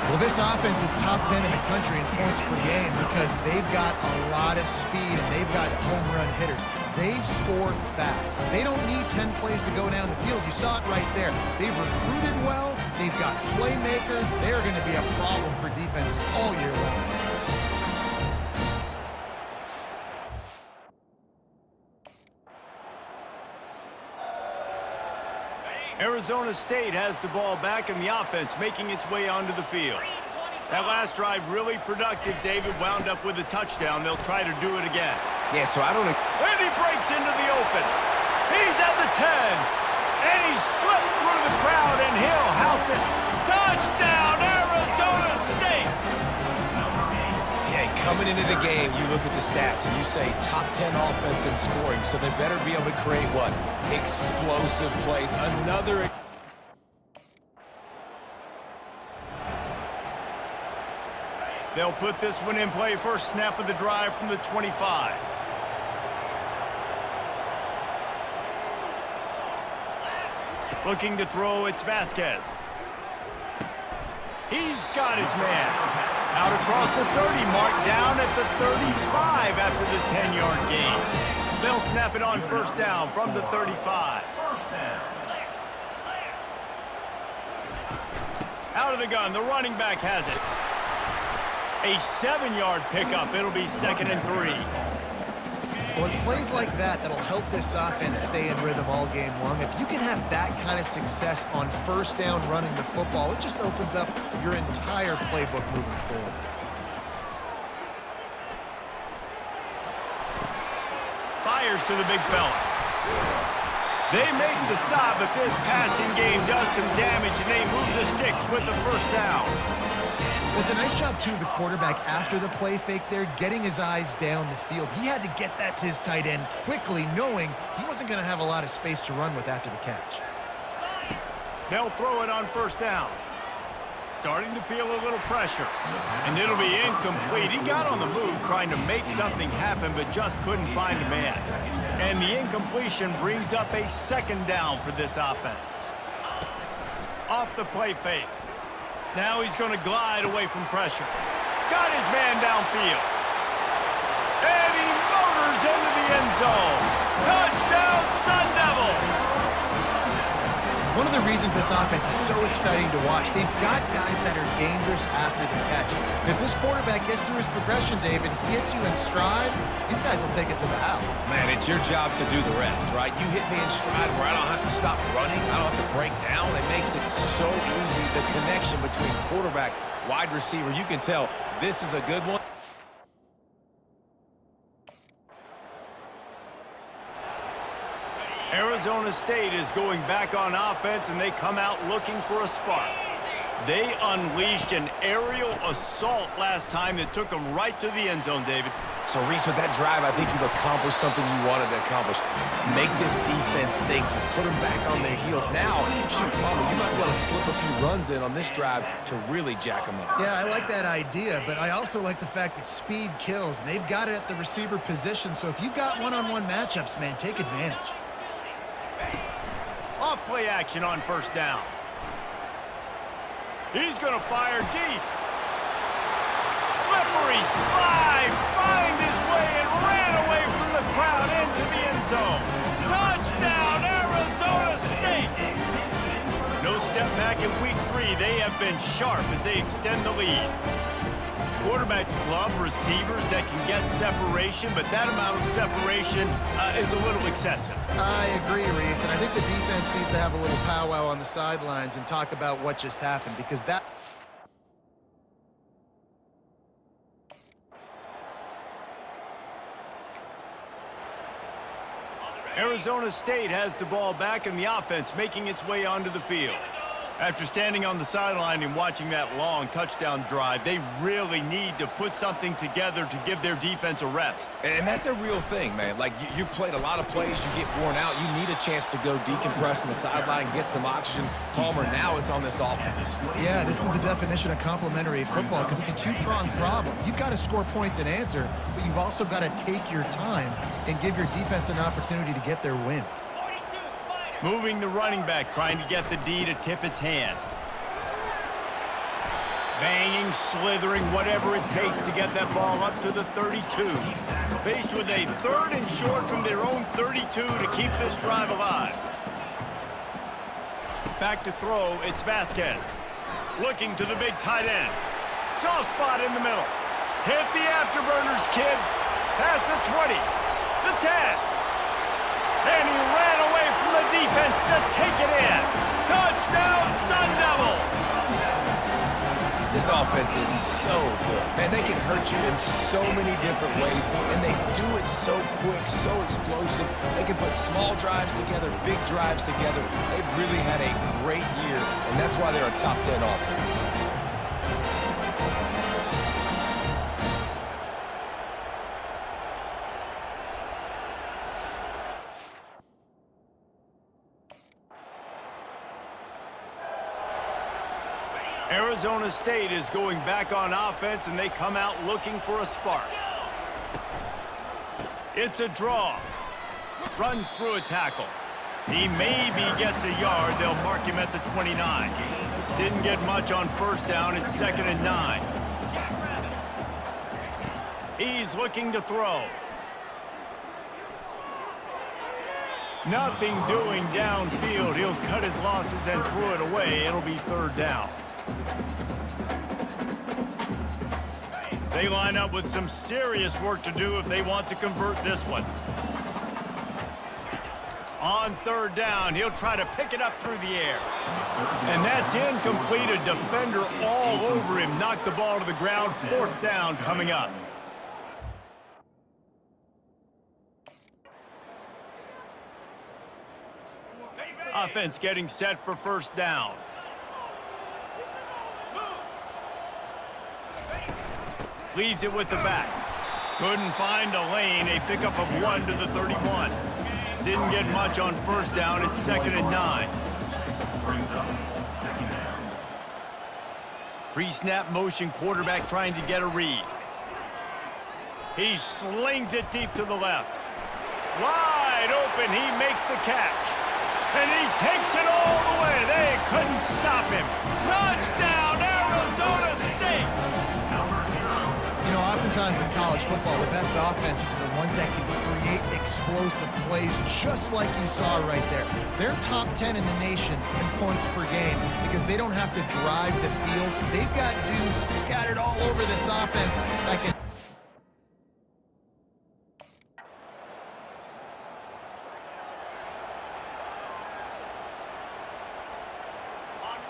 Well, this offense is top 10 in the country in points per game because they've got a lot of speed and they've got home run hitters. They score fast. They don't need 10 plays to go down the field. You saw it right there. They've recruited well. They've got playmakers. They're going to be a problem for defenses all year long. Arizona State has the ball back and the offense making its way onto the field. That last drive really productive. David wound up with a touchdown. They'll try to do it again. Yeah, so I don't... And he breaks into the open. He's at the 10. And he slipped through the crowd and he'll house it. Touchdown, Arizona State! Yeah, coming into the game, you look at the stats and you say top 10 offense in scoring, so they better be able to create what? Explosive plays. Another... They'll put this one in play. First snap of the drive from the 25. Looking to throw, it's Vasquez. He's got his man. Out across the 30 mark, down at the 35 after the 10-yard gain. They'll snap it on first down from the 35. Out of the gun, the running back has it. A 7-yard pickup. It'll be 2nd and 3. Well, it's plays like that that'll help this offense stay in rhythm all game long. If you can have that kind of success on first down running the football, it just opens up your entire playbook moving forward. Fires to the big fella. They make the stop, but this passing game does some damage, and they move the sticks with the first down. It's a nice job, too, of the quarterback after the play fake there, getting his eyes down the field. He had to get that to his tight end quickly, knowing he wasn't going to have a lot of space to run with after the catch. They'll throw it on first down. Starting to feel a little pressure. And it'll be incomplete. He got on the move trying to make something happen, but just couldn't find a man. And the incompletion brings up a 2nd down for this offense. Off the play fake. Now he's going to glide away from pressure. Got his man downfield. And he motors into the end zone. Touchdown, Sun Devils! One of the reasons this offense is so exciting to watch, they've got guys that are dangerous after the catch. And if this quarterback gets through his progression, David, hits you in stride, these guys will take it to the house. Man, it's your job to do the rest, right? You hit me in stride where I don't have to stop running. I don't have to break down. It makes it so easy, the connection between quarterback, wide receiver. You can tell this is a good one. Arizona State is going back on offense, and they come out looking for a spark. They unleashed an aerial assault last time that took them right to the end zone, David. So, Reese, with that drive, I think you've accomplished something you wanted to accomplish. Make this defense think. You put them back on their heels. Now, shoot, Palmer, you might be able to slip a few runs in on this drive to really jack them up. Yeah, I like that idea, but I also like the fact that speed kills. And they've got it at the receiver position, so if you've got one-on-one matchups, man, take advantage. Off play action on first down. He's going to fire deep. Slippery slide, find his way and ran away from the crowd into the end zone. Touchdown, Arizona State! No step back in week 3. They have been sharp as they extend the lead. Quarterbacks love receivers that can get separation, but that amount of separation is a little excessive. I agree, Reese, and I think the defense needs to have a little powwow on the sidelines and talk about what just happened, because that... Arizona State has the ball back in the offense, making its way onto the field. After standing on the sideline and watching that long touchdown drive, they really need to put something together to give their defense a rest. And that's a real thing, man. Like, you played a lot of plays, you get worn out. You need a chance to go decompress on the sideline, get some oxygen. Palmer, now it's on this offense. Yeah, this is the definition of complementary football, because it's a two-pronged problem. You've got to score points and answer, but you've also got to take your time and give your defense an opportunity to get their win. Moving the running back, trying to get the D to tip its hand. Banging, slithering, whatever it takes to get that ball up to the 32. Faced with a 3rd and short from their own 32 to keep this drive alive. Back to throw, it's Vasquez. Looking to the big tight end. Soft spot in the middle. Hit the afterburners, kid. Past the 20, the 10. And he ran away from the defense to take it in. Touchdown, Sun Devils! This offense is so good. Man, they can hurt you in so many different ways, and they do it so quick, so explosive. They can put small drives together, big drives together. They've really had a great year, and that's why they're a top 10 offense. Arizona State is going back on offense, and they come out looking for a spark. It's a draw. Runs through a tackle. He maybe gets a yard. They'll mark him at the 29. Didn't get much on first down. It's 2nd and 9. He's looking to throw. Nothing doing downfield. He'll cut his losses and throw it away. It'll be 3rd down. They line up with some serious work to do if they want to convert this one. On 3rd down, he'll try to pick it up through the air. And that's incomplete. A defender all over him. Knocked the ball to the ground. 4th down coming up. Offense getting set for 1st down. Leaves it with the back. Couldn't find a lane. A pickup of 1 to the 31. Didn't get much on first down. It's 2nd and 9. Pre-snap motion, quarterback trying to get a read. He slings it deep to the left. Wide open. He makes the catch. And he takes it all the way. They couldn't stop him. Touchdown, Arizona State! You know, oftentimes in college football, the best offenses are the ones that can create explosive plays, just like you saw right there. They're top 10 in the nation in points per game because they don't have to drive the field. They've got dudes scattered all over this offense that can...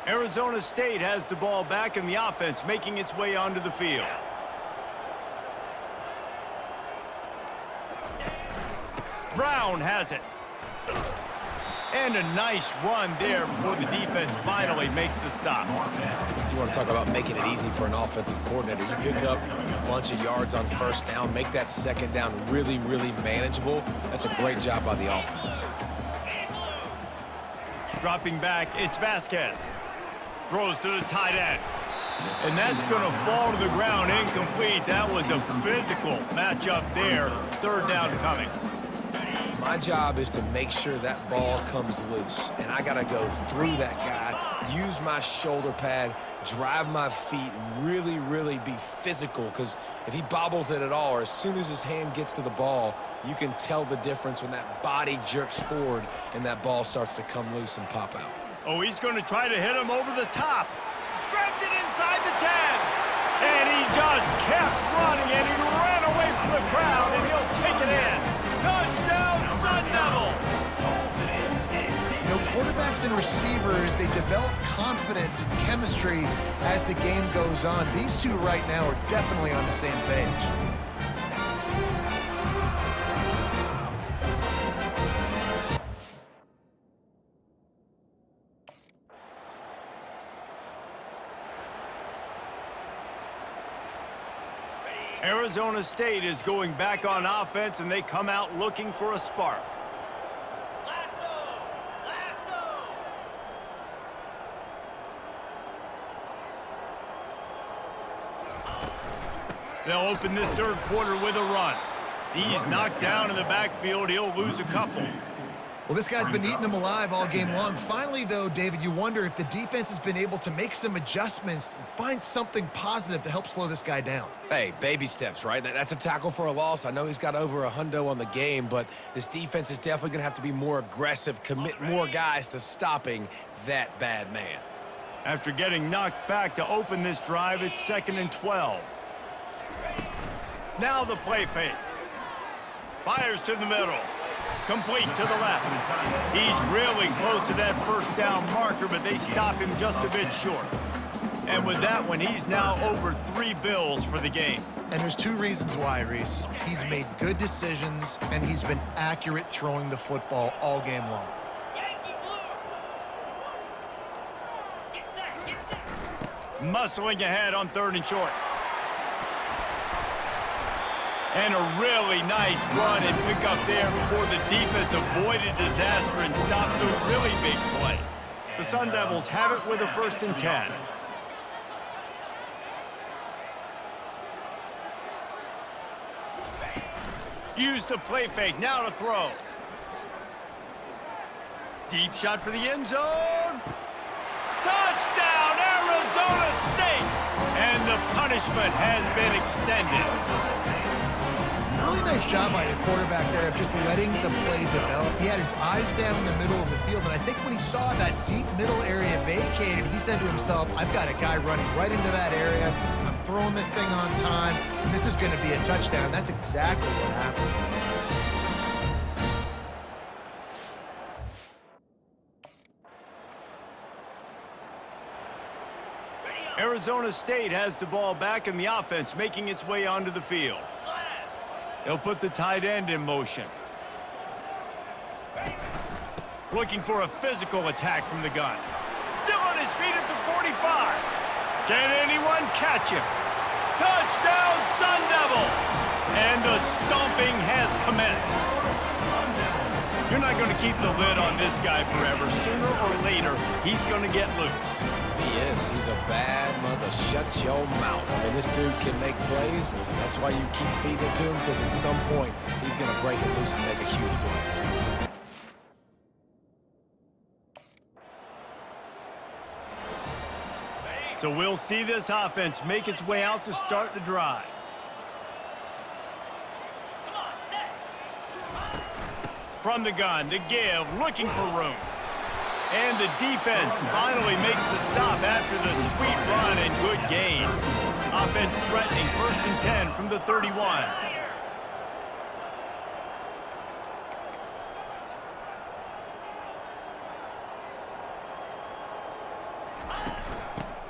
Arizona State has the ball back in the offense, making its way onto the field. Brown has it. And a nice run there before the defense finally makes the stop. You want to talk about making it easy for an offensive coordinator. You pick up a bunch of yards on first down, make that second down really, really manageable. That's a great job by the offense. Dropping back, it's Vasquez. Throws to the tight end. And that's going to fall to the ground incomplete. That was a physical matchup there. Third down coming. My job is to make sure that ball comes loose, and I got to go through that guy, use my shoulder pad, drive my feet, and really, really be physical, because if he bobbles it at all, or as soon as his hand gets to the ball, you can tell the difference when that body jerks forward and that ball starts to come loose and pop out. Oh, he's going to try to hit him over the top. Grabs it inside the 10. And he just kept running, and he ran away from the crowd, and he'll take it in. Touchdown, Sun Devils! You know, quarterbacks and receivers, they develop confidence and chemistry as the game goes on. These two right now are definitely on the same page. Arizona State is going back on offense, and they come out looking for a spark. Lasso! Lasso! They'll open this third quarter with a run. He's knocked down in the backfield. He'll lose a couple. Well, this guy's been eating them alive all game long. Finally, though, David, you wonder if the defense has been able to make some adjustments and find something positive to help slow this guy down. Hey, baby steps, right? That's a tackle for a loss. I know he's got over a hundo on the game, but this defense is definitely going to have to be more aggressive, commit more guys to stopping that bad man. After getting knocked back to open this drive, it's 2nd and 12. Now the play fake. Fires to the middle. Complete to the left. He's really close to that first down marker, but they stop him just a bit short. And with that one, he's now over 3 bills for the game. And there's 2 reasons why, Reese. He's made good decisions, and he's been accurate throwing the football all game long. Yankee Blue! Get set! Get set! Muscling ahead on 3rd and short. And a really nice run and pick up there before the defense avoided disaster and stopped a really big play. The Sun Devils have it with a 1st and 10. Use the play fake, now to throw. Deep shot for the end zone. Touchdown, Arizona State! And the punishment has been extended. Really nice job by the quarterback there of just letting the play develop. He had his eyes down in the middle of the field, and I think when he saw that deep middle area vacated, he said to himself, I've got a guy running right into that area. I'm throwing this thing on time, and this is going to be a touchdown. That's exactly what happened. Arizona State has the ball back, and the offense making its way onto the field. They'll put the tight end in motion. Looking for a physical attack from the gun. Still on his feet at the 45. Can anyone catch him? Touchdown, Sun Devils! And the stomping has commenced. You're not going to keep the lid on this guy forever. Sooner or later, he's going to get loose. He is. He's a bad mother. Shut your mouth. I mean, this dude can make plays. That's why you keep feeding it to him, because at some point, he's going to break it loose and make a huge play. So we'll see this offense make its way out to start the drive. Come on, set! From the gun, the give, looking for room. And the defense finally makes the stop after the sweet run and good gain. Offense threatening 1st and 10 from the 31.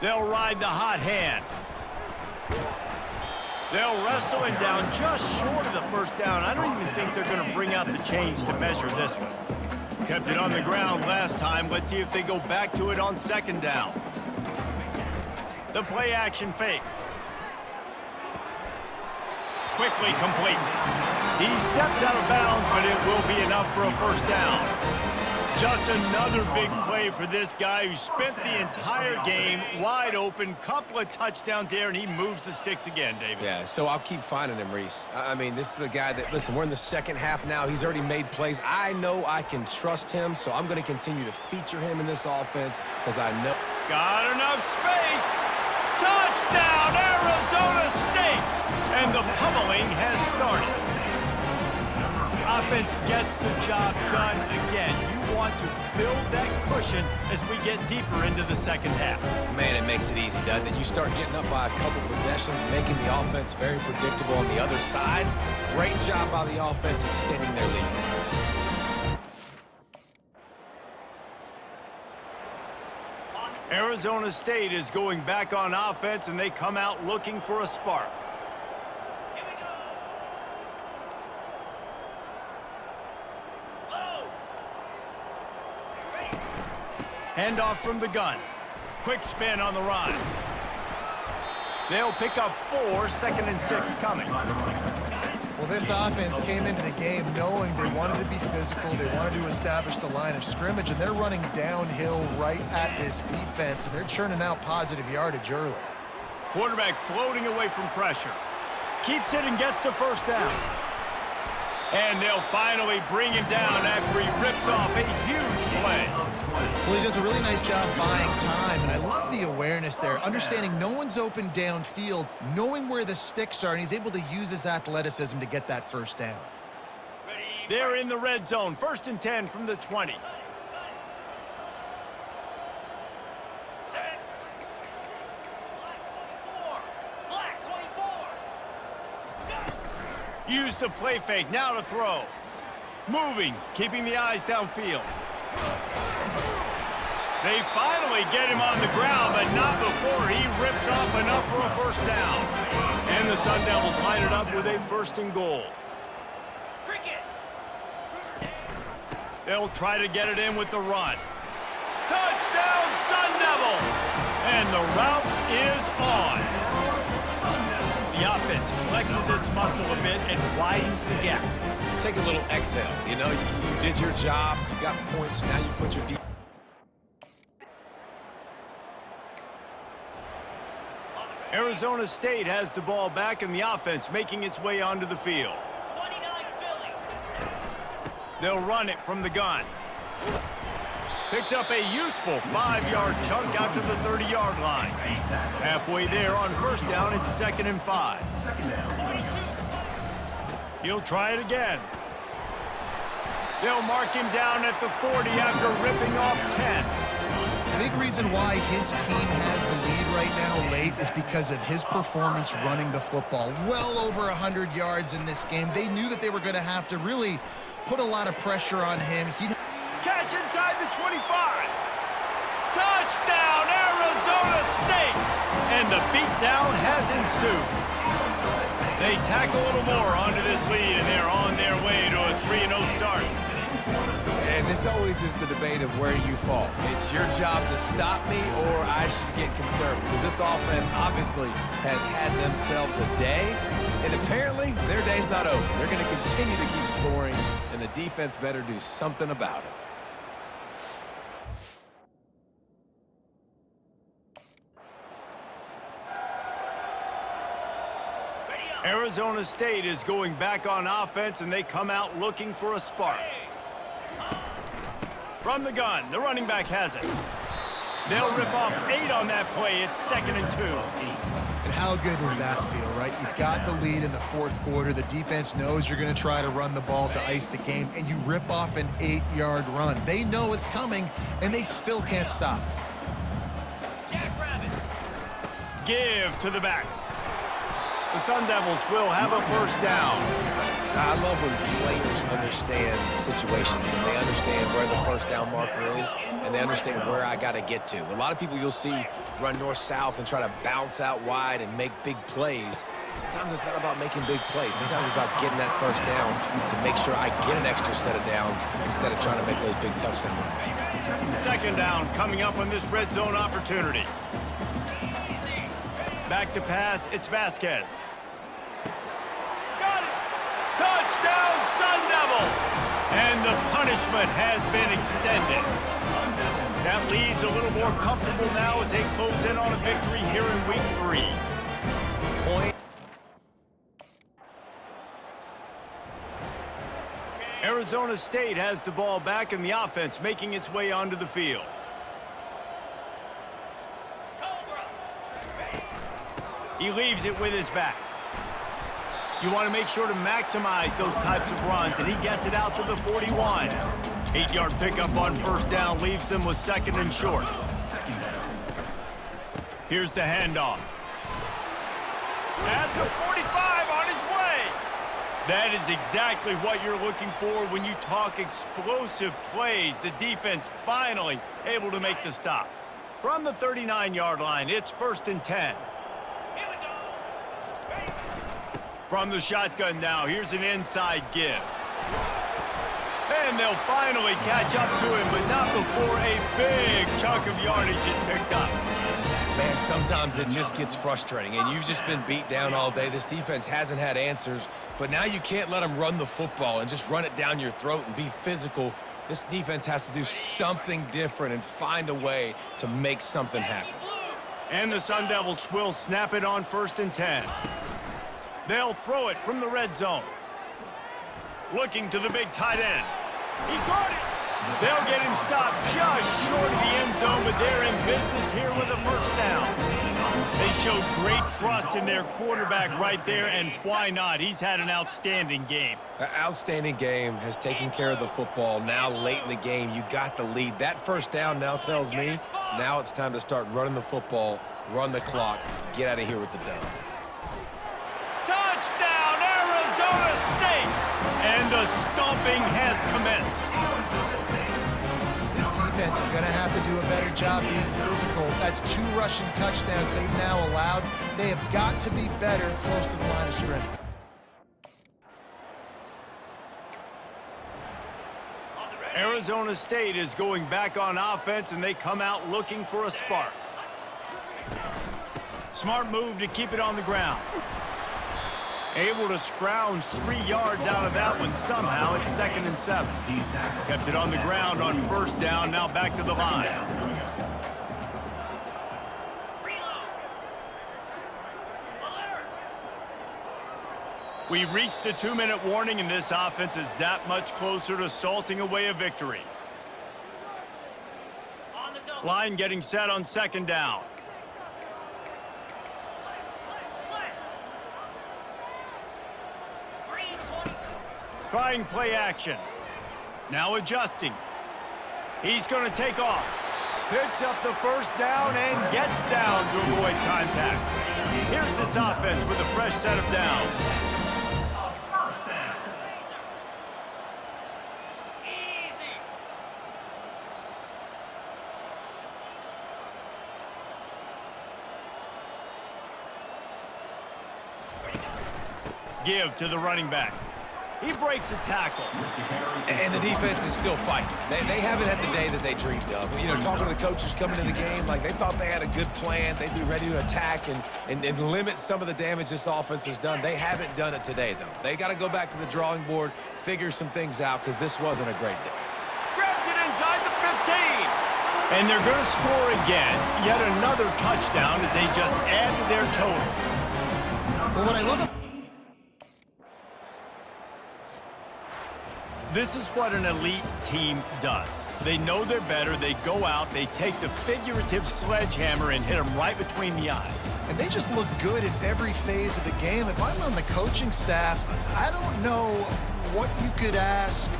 They'll ride the hot hand. They'll wrestle him down just short of the 1st down. I don't even think they're going to bring out the chains to measure this one. Kept it on the ground last time. Let's see if they go back to it on second down. The play action fake. Quickly complete. He steps out of bounds, but it will be enough for a first down. Just another big play for this guy who spent the entire game wide open. Couple of touchdowns there, and he moves the sticks again, David. Yeah, so I'll keep finding him, Reese. I mean, this is the guy that, listen, we're in the second half now. He's already made plays. I know I can trust him, so I'm going to continue to feature him in this offense because I know. Got enough space. Touchdown, Arizona State! And the pummeling has started. Offense gets the job done again. You want to build that cushion as we get deeper into the second half. Man, it makes it easy, doesn't it? You start getting up by a couple possessions, making the offense very predictable on the other side. Great job by the offense extending their lead. Arizona State is going back on offense, and they come out looking for a spark. Here we go. Low. Great. Handoff from the gun. Quick spin on the run. They'll pick up 4, 2nd and 6 coming. Well, this offense came into the game knowing they wanted to be physical, they wanted to establish the line of scrimmage, and they're running downhill right at this defense, and they're churning out positive yardage early. Quarterback floating away from pressure. Keeps it and gets the first down. And they'll finally bring him down after he rips off a huge play. Well, he does a really nice job buying time, and I love the awareness there, understanding no one's open downfield, knowing where the sticks are, and he's able to use his athleticism to get that first down. They're in the red zone. 1st and 10 from the 20. Set. Black 24. Black 24. Go. Use the play fake. Now to throw. Moving, keeping the eyes downfield. They finally get him on the ground, but not before he rips off enough for a first down. And the Sun Devils line it up with a 1st and goal. Cricket. They'll try to get it in with the run. Touchdown, Sun Devils! And the route is on. The offense flexes its muscle a bit and widens the gap. Take a little exhale. You know, you did your job. You got points. Now you put your defense. Arizona State has the ball back and the offense making its way onto the field. 29 Philly. They'll run it from the gun. Picks up a useful 5-yard chunk out to the 30-yard line. Halfway there on first down, it's 2nd and 5. He'll try it again. They'll mark him down at the 40 after ripping off 10. Big reason why his team has the lead right now late is because of his performance running the football. Well over 100 yards in this game. They knew that they were going to have to really put a lot of pressure on him. Catch inside the 25. Touchdown, Arizona State! And the beatdown has ensued. They tack a little more onto this lead, and they're on their way to a 3-0 start. And this always is the debate of where you fall. It's your job to stop me, or I should get concerned, because this offense obviously has had themselves a day, and apparently their day's not over. They're going to continue to keep scoring, and the defense better do something about it. Arizona State is going back on offense, and they come out looking for a spark. From the gun, the running back has it. They'll rip off 8 on that play. It's 2nd and 2. And how good does that feel, right? You've got the lead in the 4th quarter. The defense knows you're going to try to run the ball to ice the game, and you rip off an 8-yard run. They know it's coming, and they still can't stop. Jackrabbit. Give to the back. The Sun Devils will have a first down. I love when players understand situations and they understand where the first down marker is and they understand where I got to get to. A lot of people you'll see run north-south and try to bounce out wide and make big plays. Sometimes it's not about making big plays. Sometimes it's about getting that first down to make sure I get an extra set of downs instead of trying to make those big touchdown runs. Second down coming up on this red zone opportunity. Back to pass, it's Vasquez. Got it! Touchdown, Sun Devils! And the punishment has been extended. That lead's a little more comfortable now as they close in on a victory here in week 3. Point. Arizona State has the ball back in the offense, making its way onto the field. He leaves it with his back. You want to make sure to maximize those types of runs, and he gets it out to the 41. 8-yard pickup on first down leaves them with second and short. Here's the handoff. At the 45 on his way. That is exactly what you're looking for when you talk explosive plays. The defense finally able to make the stop. From the 39-yard line, it's 1st and 10. From the shotgun now, here's an inside give. And they'll finally catch up to him, but not before a big chunk of yardage is picked up. Man, sometimes it just gets frustrating, and you've just been beat down all day. This defense hasn't had answers, but now you can't let them run the football and just run it down your throat and be physical. This defense has to do something different and find a way to make something happen. And the Sun Devils will snap it on 1st and 10. They'll throw it from the red zone. Looking to the big tight end. He caught it. They'll get him stopped just short of the end zone, but they're in business here with a first down. They showed great trust in their quarterback right there, and why not? He's had an outstanding game. An outstanding game, has taken care of the football. Now late in the game, you got the lead. That first down now tells me now it's time to start running the football, run the clock, get out of here with the dub. Touchdown, Arizona State! And the stomping has commenced. This defense is going to have to do a better job being physical. That's 2 rushing touchdowns they've now allowed. They have got to be better close to the line of scrimmage. Arizona State is going back on offense, and they come out looking for a spark. Smart move to keep it on the ground. Able to scrounge 3 yards out of that one somehow. It's 2nd and 7. Kept it on the ground on first down. Now back to the line. We've reached the 2-minute warning, and this offense is that much closer to salting away a victory. Line getting set on 2nd down. Trying play action. Now adjusting. He's going to take off. Picks up the first down and gets down to avoid contact. Here's this offense with a fresh set of downs. First down. Easy. Give to the running back. He breaks a tackle. And the defense is still fighting. They haven't had the day that they dreamed of. You know, talking to the coaches coming into the game, like they thought they had a good plan. They'd be ready to attack and limit some of the damage this offense has done. They haven't done it today, though. They got to go back to the drawing board, figure some things out, because this wasn't a great day. Grabs it inside the 15. And they're going to score again. Yet another touchdown as they just add to their total. Well, what I love about this is what an elite team does. They know they're better. They go out. They take the figurative sledgehammer and hit them right between the eyes. and they just look good in every phase of the game. If I'm on the coaching staff, I don't know what you could ask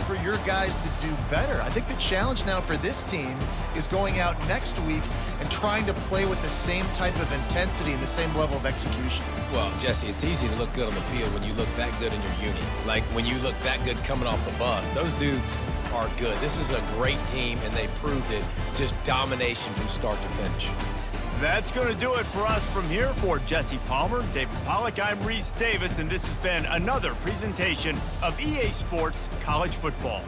for your guys to do better. I think the challenge now for this team is going out next week and trying to play with the same type of intensity and the same level of execution. Well, Jesse, it's easy to look good on the field when you look that good in your unit. Like when you look that good coming off the bus. Those dudes are good. This is a great team, and they proved it. Just domination from start to finish. That's going to do it for us from here. For Jesse Palmer, David Pollack, I'm Reese Davis, and this has been another presentation of EA Sports College Football.